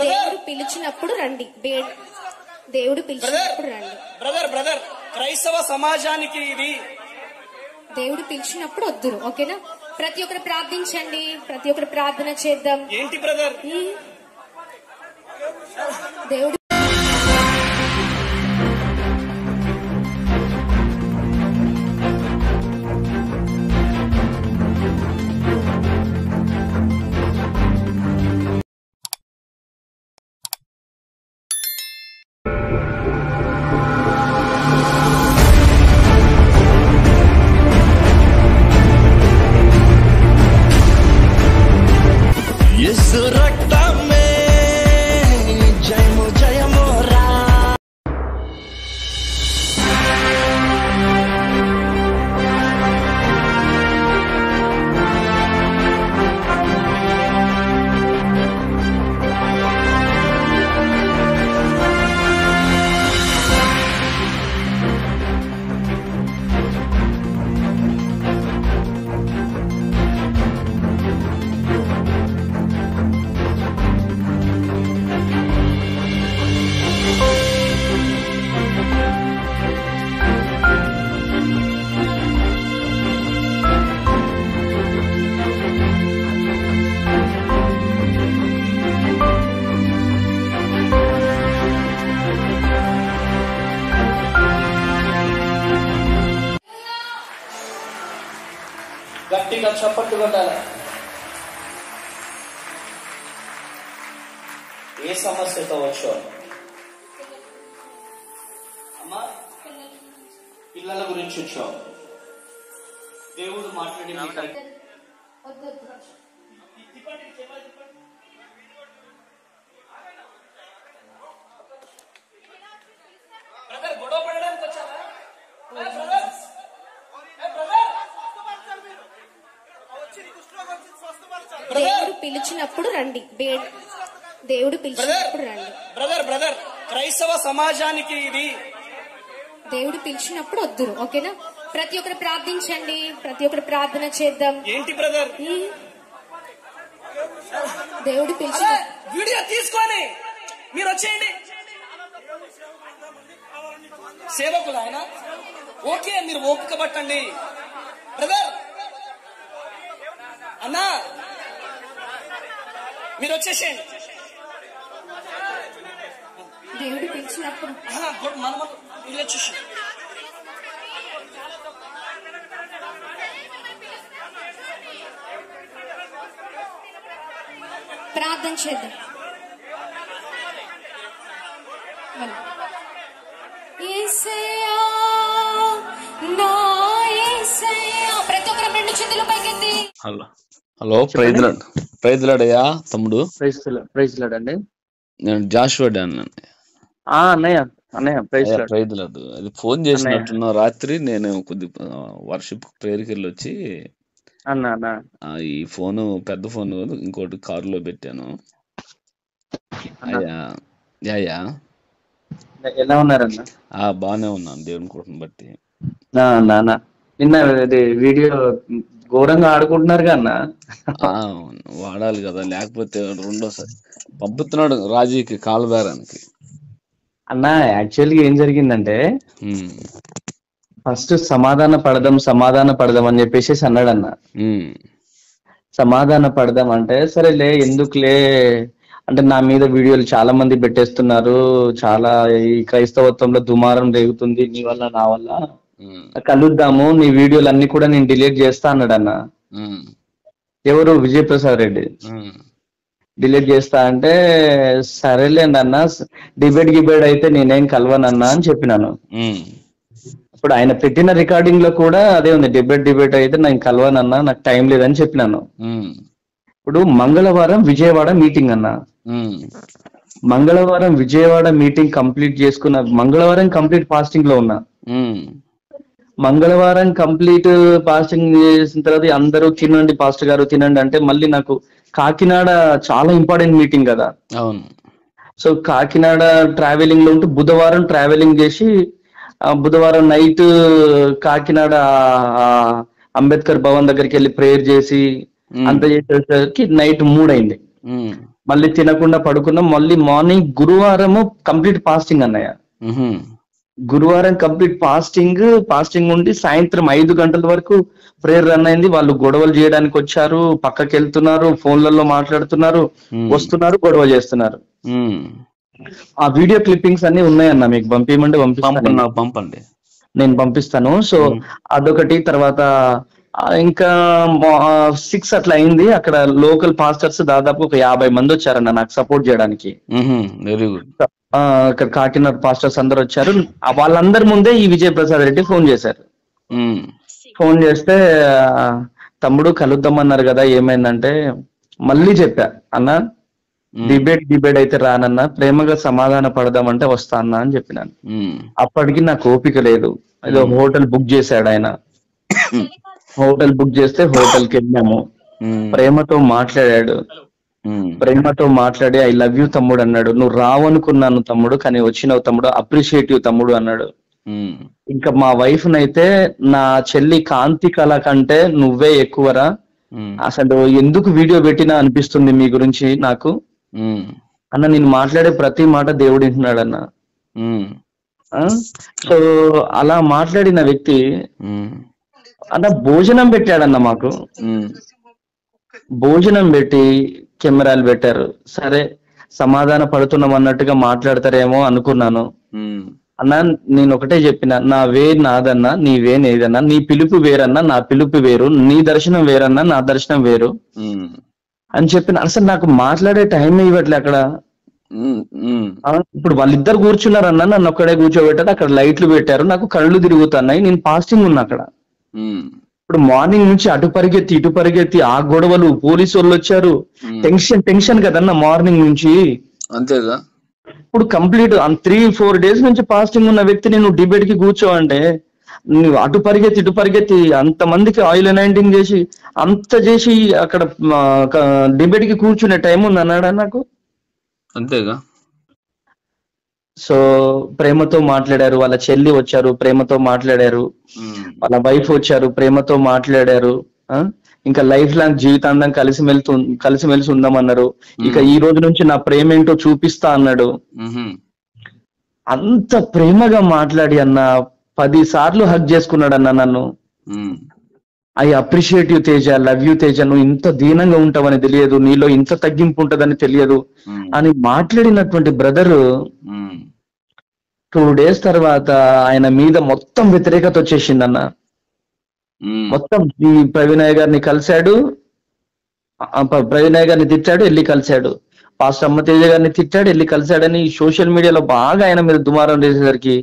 దేవుడు పిలిచినప్పుడు రండి. దేవుడు పిలిచినప్పుడు రండి. బ్రదర్ క్రైస్తవ సమాజానికి ఇది దేవుడు పిలిచినప్పుడు వద్దురు. ఓకేనా? ప్రతి ఒక్కరు ప్రార్థించండి. ప్రతి ఒక్కరు ప్రార్థన చేద్దాం. ఏంటి బ్రదర్? దేవుడు గట్టిగా చప్పట్లు కొట్టాలి. ఏ సమస్యతో వచ్చో అమ్మా? పిల్లల గురించి వచ్చావు. దేవుడు మాట్లాడి బ్రదర్ గొడవ పడడానికి వచ్చావా? దేవుడు పిలిచినప్పుడు రండి. దేవుడు పిలిచినప్పుడు రండి. బ్రదర్ క్రైస్తవ సమాజానికి ఇది దేవుడు పిలిచినప్పుడు వద్దురు. ఓకేనా? ప్రతి ఒక్కరు ప్రార్థించండి. ప్రతి ఒక్కరు ప్రార్థన చేద్దాం. ఏంటి బ్రదర్? దేవుడు పిలిచి వీడియో తీసుకొని మీరు వచ్చేయండి. సేవకులు ఆయన. ఓకే, మీరు ఓపిక పట్టండి. బ్రదర్ అన్నా మీరు వచ్చేసేయండి. దేవుడు పిలిచినప్పుడు మనం మీరు వచ్చేసి ప్రార్థన చేద్దాం. యేసయ్యా నా యేసయ్యా. ప్రతి ఒక్కరు రెండు చేతులు పైకెత్తి. హలో ప్రైజ్ లాడయ్యా తమ్ముడు. ప్రైజ్ లాడ్ అండి. నేను జాషువా డాన్ అండి. అన్నయ్య ప్రైజ్ లాడ్. అది ఫోన్ చేసినట్టున్నా రాత్రి. నేను కొద్ది వర్షిప్ ప్రేయర్కి వెళ్ళి వచ్చి ఈ ఫోను పెద్ద ఫోన్ ఇంకోటి కారులో పెట్టాను. అయ్యా ఎలా ఉన్నారన్న? బానే ఉన్నాను దేవుని కృపను బట్టి. నిన్న వీడియో ఘోరంగా ఆడుకుంటున్నారు అన్న. వాడాలి కదా, లేకపోతే రెండోసారి పంపుతున్నాడు రాజీకి కాలు బేరానికి. అన్న యాక్చువల్గా ఏం జరిగిందంటే ఫస్ట్ సమాధాన పడదాం అని చెప్పేసి అన్నాడన్న. సమాధాన పడదాం అంటే సరేలే ఎందుకులే అంటే నా మీద వీడియోలు చాలా మంది పెట్టేస్తున్నారు, చాలా ఈ క్రైస్తవత్వంలో దుమారం రేగుతుంది నీ వల్ల నా వల్ల, కలుద్దాము, నీ వీడియోలు అన్ని కూడా నేను డిలీట్ చేస్తా అన్నాడన్న. ఎవరు? విజయప్రసాద్ రెడ్డి. డిలీట్ చేస్తా అంటే సరేలేండి అన్న, డిబేట్ అయితే నేనేం కలవనన్నా అని చెప్పినాను. ఇప్పుడు ఆయన పెట్టిన రికార్డింగ్ లో కూడా అదే ఉంది, డిబేట్ అయితే నేను కలవనన్నా, నాకు టైం లేదని చెప్పినాను. ఇప్పుడు మంగళవారం విజయవాడ మీటింగ్ అన్న. మంగళవారం విజయవాడ మీటింగ్ కంప్లీట్ చేసుకున్న, మంగళవారం కంప్లీట్ ఫాస్టింగ్ లో ఉన్నా. మంగళవారం కంప్లీట్ ఫాస్టింగ్ చేసిన తర్వాత అందరూ తినండి పాస్టర్ గారు తినండి అంటే మళ్ళీ నాకు కాకినాడ చాలా ఇంపార్టెంట్ మీటింగ్ కదా. సో కాకినాడ ట్రావెలింగ్ లో ఉంటూ బుధవారం ట్రావెలింగ్ చేసి బుధవారం నైట్ కాకినాడ ఆ, అంబేద్కర్ భవన్ దగ్గరికి వెళ్ళి ప్రేయర్ చేసి అంత చేసేసరికి నైట్ 3 అయింది. మళ్ళీ తినకుండా పడుకున్నాం. మళ్ళీ మార్నింగ్ గురువారము కంప్లీట్ ఫాస్టింగ్ అన్నయ్య. గురువారం కంప్లీట్ ఫాస్టింగ్ ఉండి సాయంత్రం 5 గంటల వరకు ప్రేయర్ రన్ అయింది. వాళ్ళు గొడవలు చేయడానికి వచ్చారు, పక్కకి వెళ్తున్నారు, ఫోన్లలో మాట్లాడుతున్నారు, వస్తున్నారు, గొడవ చేస్తున్నారు. ఆ వీడియో క్లిప్పింగ్స్ అన్ని ఉన్నాయన్న, మీకు పంపించమంటే పంపండి, నేను పంపిస్తాను. సో అదొకటి. తర్వాత ఇంకా 6 అట్లా అయింది. అక్కడ లోకల్ పాస్టర్స్ దాదాపు ఒక 50 మంది వచ్చారన్న నాకు సపోర్ట్ చేయడానికి. Very good. ఇక్కడ కాకినాడ పాస్టర్స్ అందరు వచ్చారు. వాళ్ళందరి ముందే ఈ విజయ్ ప్రసాద్ రెడ్డి ఫోన్ చేశారు. ఫోన్ చేస్తే తమ్ముడు కలుద్దామన్నారు కదా, ఏమైందంటే మళ్ళీ చెప్పా, అన్న డిబేట్ అయితే రానన్నా, ప్రేమగా సమాధాన పడదామంటే వస్తా అన్నా అని చెప్పినాను. అప్పటికి నాకు ఓపిక లేదు. ఏదో హోటల్ బుక్ చేశాడు ఆయన. హోటల్ బుక్ చేస్తే హోటల్కి వెళ్ళాము. ప్రేమతో మాట్లాడాడు. ప్రేమతో మాట్లాడి ఐ లవ్ యూ తమ్ముడు అన్నాడు. నువ్వు రావనుకున్నాను తమ్ముడు, కానీ వచ్చినావు తమ్ముడు, అప్రిషియేటివ్ తమ్ముడు అన్నాడు. ఇంకా మా వైఫ్ నైతే నా చెల్లి కాంతి కళ కంటే నువ్వే ఎక్కువరా, అసలు ఎందుకు వీడియో పెట్టినా అనిపిస్తుంది మీ గురించి నాకు అన్న, నేను మాట్లాడే ప్రతి మాట దేవుడు వింటున్నాడు అన్న. సో అలా మాట్లాడిన వ్యక్తి అన్న భోజనం పెట్టాడన్న మాకు. భోజనం పెట్టి కెమెరాలు పెట్టారు. సరే సమాధాన పడుతున్నాం అన్నట్టుగా మాట్లాడతారేమో అనుకున్నాను. అన్నా నేను ఒకటే చెప్పిన, నా వే నాదన్నా, నీ వే నేదన్నా, నీ పిలుపు వేరన్నా, నా పిలుపు వేరు, నీ దర్శనం వేరన్నా, నా దర్శనం వేరు అని చెప్పిన. అసలు నాకు మాట్లాడే టైం ఇవ్వట్లే అక్కడ. ఇప్పుడు వాళ్ళిద్దరు కూర్చున్నారన్నా, నన్ను ఒక్కడే కూర్చోబెట్టారు. అక్కడ లైట్లు పెట్టారు, నాకు కళ్ళు తిరుగుతున్నాయి, నేను ఫాస్టింగ్ ఉన్నా అక్కడ. ఇప్పుడు మార్నింగ్ నుంచి అటు పరిగెత్తి ఇటు పరిగెత్తి ఆ గొడవలు, పోలీసు వాళ్ళు వచ్చారు, టెన్షన్ కదన్న మార్నింగ్ నుంచి. అంతేగా. ఇప్పుడు కంప్లీట్ 3-4 డేస్ నుంచి ఫాస్టింగ్ ఉన్న వ్యక్తిని నువ్వు డిబేట్ కి కూర్చోవంటే, నువ్వు అటు పరిగెత్తి ఇటు పరిగెత్తి అంతమందికి ఆయిల్ అనాయింటింగ్ చేసి అంత చేసి అక్కడ డిబేట్ కి కూర్చునే టైం ఉంది అన్నాడా నాకు? అంతేగా. సో ప్రేమతో మాట్లాడారు. వాళ్ళ చెల్లి వచ్చారు, ప్రేమతో మాట్లాడారు. వాళ్ళ వైఫ్ వచ్చారు, ప్రేమతో మాట్లాడారు. ఇంకా లైఫ్ లాంగ్ జీవితాంతం కలిసిమెలిసి ఉందామన్నారు. ఇక ఈ రోజు నుంచి నా ప్రేమ ఏంటో చూపిస్తా అన్నాడు. అంత ప్రేమగా మాట్లాడి అన్న 10 సార్లు హగ్ చేసుకున్నాడు అన్న నన్ను. I appreciate you Teja, love you Teja, నువ్వు ఇంత దీనంగా ఉంటావని తెలియదు, నీలో ఇంత తగ్గింపు ఉంటదని తెలియదు అని మాట్లాడినటువంటి బ్రదరు 2 డేస్ తర్వాత ఆయన మీద మొత్తం వ్యతిరేకత వచ్చేసిందన్న. మొత్తం ఈ ప్రవీణయ్య గారిని కలిశాడు, ప్రవీణయ్య గారిని తిట్టాడు, వెళ్ళి కలిశాడు. పాస్టర్ అమ్మ తేజ గారిని తిట్టాడు, వెళ్ళి కలిశాడని సోషల్ మీడియాలో బాగా ఆయన మీద దుమారం చేసేసరికి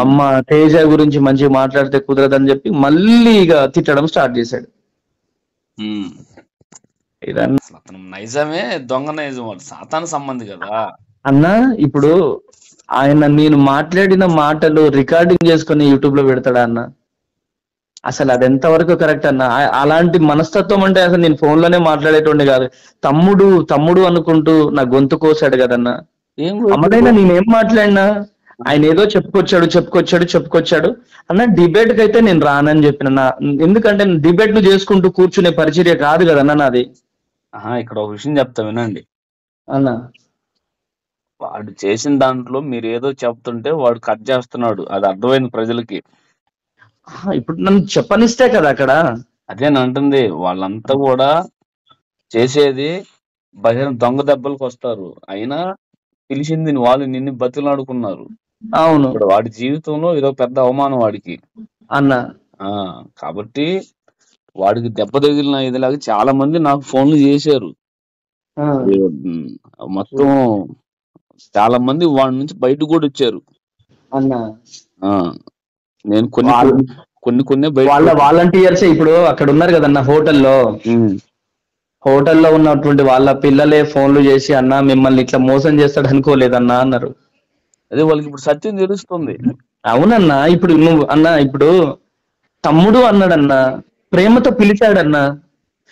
అమ్మ తేజ గురించి మంచిగా మాట్లాడితే కుదరదని చెప్పి మళ్ళీ ఇక తిట్టడం స్టార్ట్ చేశాడు. నైజమే, దొంగ నైజం, సాతాను సంబంధి కదా అన్న. ఇప్పుడు ఆయన నేను మాట్లాడిన మాటలు రికార్డింగ్ చేసుకుని యూట్యూబ్ లో పెడతాడా అన్న? అసలు అది ఎంతవరకు కరెక్ట్ అన్న? అలాంటి మనస్తత్వం అంటే అసలు నేను ఫోన్ లోనే మాట్లాడేటోండి కాదు. తమ్ముడు అనుకుంటూ నా గొంతు కోసాడు కదన్నా. అమ్మడైనా నేనేం మాట్లాడినా ఆయన ఏదో చెప్పుకొచ్చాడు అన్న. డిబేట్ కి అయితే నేను రానని చెప్పిన. ఎందుకంటే డిబేట్లు చేసుకుంటూ కూర్చునే పరిచర్య కాదు కదన్నా నాది. ఇక్కడ ఒక విషయం చెప్తా వినండి అన్న. వాడు చేసిన దాంట్లో మీరు ఏదో చెప్తుంటే వాడు కట్ చేస్తున్నాడు, అది అర్థమైంది ప్రజలకి. ఇప్పుడు నన్ను చెప్పనిస్తే కదా అక్కడ. అదేనంటుంది, వాళ్ళంతా కూడా చేసేది బహిరంగ దొంగ దెబ్బలకు వస్తారు. అయినా పిలిచింది వాళ్ళు నిన్ను బతిలాడుకున్నారు. అవును, ఇప్పుడు వాడి జీవితంలో ఇదో పెద్ద అవమానం వాడికి అన్న. కాబట్టి వాడికి దెబ్బ తగిలిన ఇదిలాగా చాలా మంది నాకు ఫోన్లు చేశారు. మొత్తం చాలా మంది వాడి నుంచి బయట కూడా వచ్చారు అన్న. నేను కొన్ని వాళ్ళ వాలంటీర్స్ ఇప్పుడు అక్కడ ఉన్నారు కదన్న హోటల్లో ఉన్నటువంటి వాళ్ళ పిల్లలే ఫోన్లు చేసి అన్న మిమ్మల్ని ఇట్లా మోసం చేస్తాడు అనుకోలేదన్నా అన్నారు. అదే వాళ్ళకి ఇప్పుడు సత్యం తెలుస్తుంది. అవునన్నా. ఇప్పుడు నువ్వు అన్న ఇప్పుడు తమ్ముడు అన్నాడన్నా, ప్రేమతో పిలిచాడన్నా.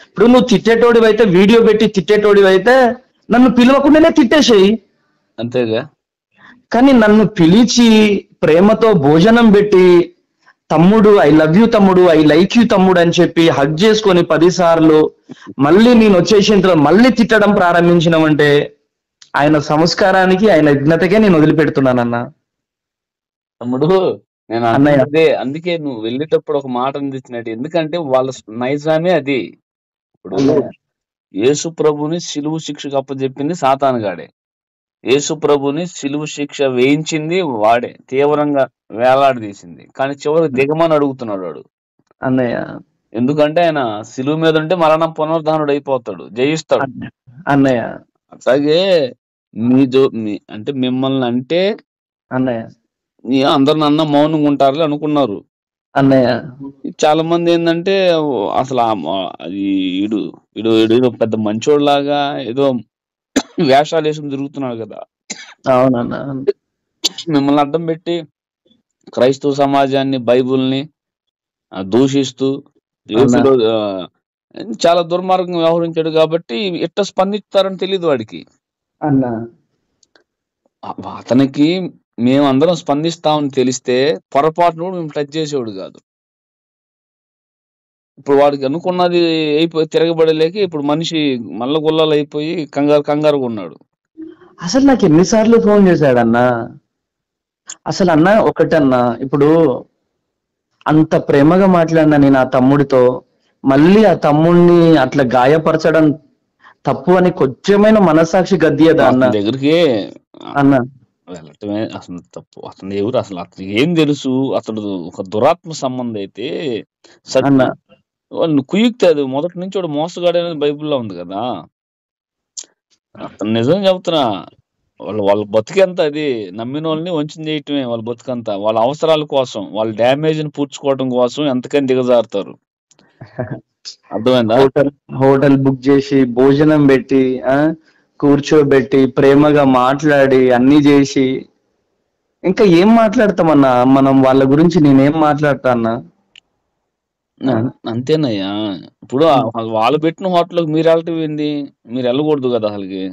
ఇప్పుడు నువ్వు తిట్టేటోడివైతే వీడియో పెట్టి తిట్టేటోడివైతే నన్ను పిలవకుండానే తిట్టేసేయి. అంతేగా. కానీ నన్ను పిలిచి ప్రేమతో భోజనం పెట్టి, తమ్ముడు ఐ లవ్ యూ తమ్ముడు, ఐ లైక్ యూ తమ్ముడు అని చెప్పి హగ్ చేసుకొని 10 సార్లు మళ్ళీ నేను వచ్చేసిన తర్వాత మళ్ళీ తిట్టడం ప్రారంభించినామంటే ఆయన సంస్కారానికి, ఆయన విఘ్నతకే నేను వదిలిపెడుతున్నానన్నా. తమ్ముడు నేను అన్నయ్య. అదే అందుకే నువ్వు వెళ్ళేటప్పుడు ఒక మాట అందించినట్టు, ఎందుకంటే వాళ్ళ నైజామే అది. ఇప్పుడు యేసు ప్రభుని సిలువు శిక్షకు అప్పచెప్పింది సాతానుగాడే, యేసు ప్రభుని సిలువు శిక్ష వేయించింది వాడే, తీవ్రంగా వేలాడదీసింది. కానీ చివరికి దిగమని అడుగుతున్నాడు వాడు. అన్నయ్య ఎందుకంటే ఆయన సిలువు మీద ఉంటే మరణం పునరుద్ధానుడు అయిపోతాడు, జయిస్తాడు. అన్నయ్య అట్లాగే అంటే మిమ్మల్ని అంటే అన్నయ్య అందరు నన్న మౌనంగా ఉంటారు అనుకున్నారు. అన్నయ్య చాలా మంది ఏంటంటే అసలు అది ఈడు పెద్ద మంచోడ్లాగా ఏదో వేషాలు వేసుకుని తిరుగుతున్నాడు కదా. అవునన్నా. మిమ్మల్ని అడ్డం పెట్టి క్రైస్తవ సమాజాన్ని, బైబుల్ని దూషిస్తూ యేసులో చాలా దుర్మార్గంగా వ్యవహరించాడు. కాబట్టి ఎట్ట స్పందిస్తారని తెలియదు వాడికి. అన్నా అతనికి మేమందరం స్పందిస్తామని తెలిస్తే పొరపాటును కూడా మేము టచ్ చేసేవాడు కాదు. ఇప్పుడు వాడికి అనుకున్నది అయిపోయి తిరగబడలేక ఇప్పుడు మనిషి మల్ల గుల్లలు అయిపోయి కంగారుగా ఉన్నాడు. అసలు నాకు ఎన్నిసార్లు ఫోన్ చేశాడన్నా. అసలు అన్న ఒకటన్నా, ఇప్పుడు అంత ప్రేమగా మాట్లాడినా నేను ఆ తమ్ముడితో, మళ్ళీ ఆ తమ్ముడిని అట్లా గాయపరచడం తప్పు అని కొంచెమైన మనసాక్షి గద్దియదా అన్న దగ్గరికి అన్న? వెళ్ళటమే అసలు తప్పు. అతను ఎవరు అసలు, అతను ఏం తెలుసు? అతడు ఒక దురాత్మ సంబంధం అయితే అన్న వాళ్ళు కుయుక్తి, అది మొదటి నుంచి వాడు మోసగాడు అనేది బైబిల్లో ఉంది కదా. అతను నిజం చెబుతున్నా, వాళ్ళ బతుకెంత అది నమ్మిన వాళ్ళని వంచన చేయటమే. వాళ్ళ బతుకంతా వాళ్ళ అవసరాల కోసం, వాళ్ళ డ్యామేజ్ ని పూడ్చుకోవడం కోసం ఎంతకని దిగజారుతారు. అర్థమైందా? హోటల్ బుక్ చేసి, భోజనం పెట్టి, కూర్చోబెట్టి, ప్రేమగా మాట్లాడి, అన్ని చేసి, ఇంకా ఏం మాట్లాడతామన్నా మనం వాళ్ళ గురించి? నేనేం మాట్లాడతా అన్నా? అంతేనయ్యా. ఇప్పుడు వాళ్ళు పెట్టిన హోటల్కి మీరు వెళ్ళటం ఏంది? మీరు వెళ్ళకూడదు కదా అసలుకి.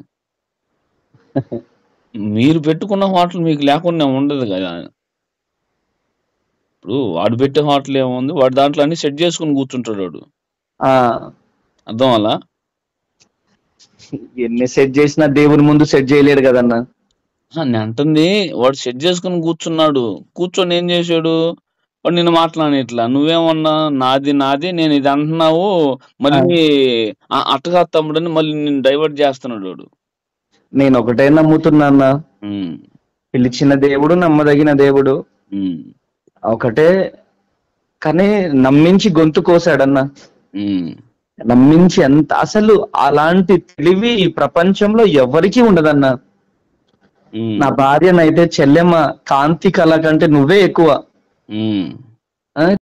మీరు పెట్టుకున్న హోటల్ మీకు లేకుండా ఉండదు కదా. ఇప్పుడు వాడు పెట్టే హోటల్ ఏముంది, వాడు దాంట్లో అన్ని సెట్ చేసుకుని కూర్చుంటాడు వాడు. అర్థం అలా ఎన్ని సెట్ చేసినా దేవుని ముందు సెట్ చేయలేడు కదన్నా. నేను అంటుంది, వాడు సెట్ చేసుకుని కూర్చున్నాడు. కూర్చొని ఏం చేశాడు? వాడు నిన్ను మాట్లాడిట్లా, నువ్వేమన్నా నాది నేను ఇది అంటున్నావు, మళ్ళీ అట్టగా తమ్ముడని మళ్ళీ నేను డైవర్ట్ చేస్తున్నాడు వాడు. నేను ఒకటే నమ్ముతున్నా అన్న, పిలిచిన దేవుడు నమ్మదగిన దేవుడు ఒకటే. కానీ నమ్మించి గొంతు కోసాడన్నా, నమ్మించి ఎంత. అసలు అలాంటి తెలివి ఈ ప్రపంచంలో ఎవరికీ ఉండదన్నా. నా భార్యనైతే చెల్లెమ్మ, కాంతి కళ కంటే నువ్వే ఎక్కువ.